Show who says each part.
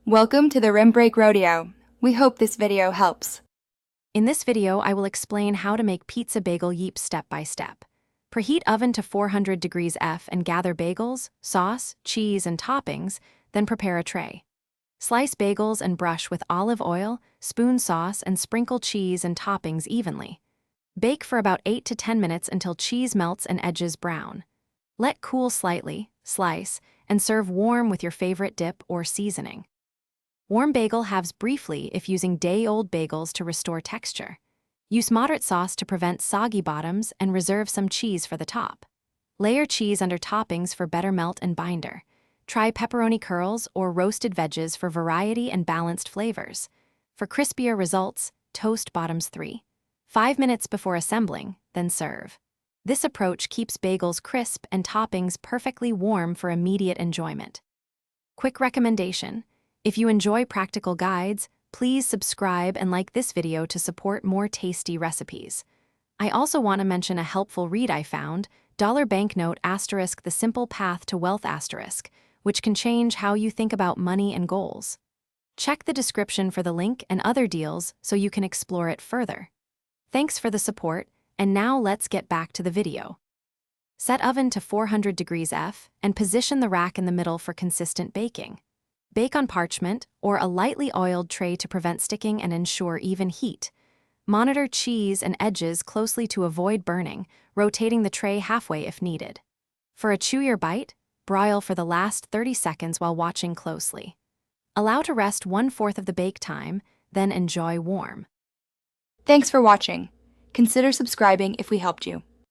Speaker 1: Welcome to the Rim Break Rodeo. We hope this video helps.
Speaker 2: In this video, I will explain how to make pizza bagel yeeps step by step. Preheat oven to 400 degrees F and gather bagels, sauce, cheese, and toppings, then prepare a tray. Slice bagels and brush with olive oil, spoon sauce, and sprinkle cheese and toppings evenly. Bake for about 8 to 10 minutes until cheese melts and edges brown. Let cool slightly, slice, and serve warm with your favorite dip or seasoning. Warm bagel halves briefly if using day-old bagels to restore texture. Use moderate sauce to prevent soggy bottoms and reserve some cheese for the top. Layer cheese under toppings for better melt and binder. Try pepperoni curls or roasted veggies for variety and balanced flavors. For crispier results, toast bottoms 5 minutes before assembling, then serve. This approach keeps bagels crisp and toppings perfectly warm for immediate enjoyment. Quick recommendation: if you enjoy practical guides, please subscribe and like this video to support more tasty recipes. I also want to mention a helpful read I found, Dollar Banknote *The Simple Path to Wealth*, which can change how you think about money and goals. Check the description for the link and other deals so you can explore it further. Thanks for the support, and now let's get back to the video. Set oven to 400 degrees F and position the rack in the middle for consistent baking. Bake on parchment or a lightly oiled tray to prevent sticking and ensure even heat. Monitor cheese and edges closely to avoid burning, rotating the tray halfway if needed. For a chewier bite, broil for the last 30 seconds while watching closely. Allow to rest 1/4 of the bake time, then enjoy warm.
Speaker 1: Thanks for watching. Consider subscribing if we helped you.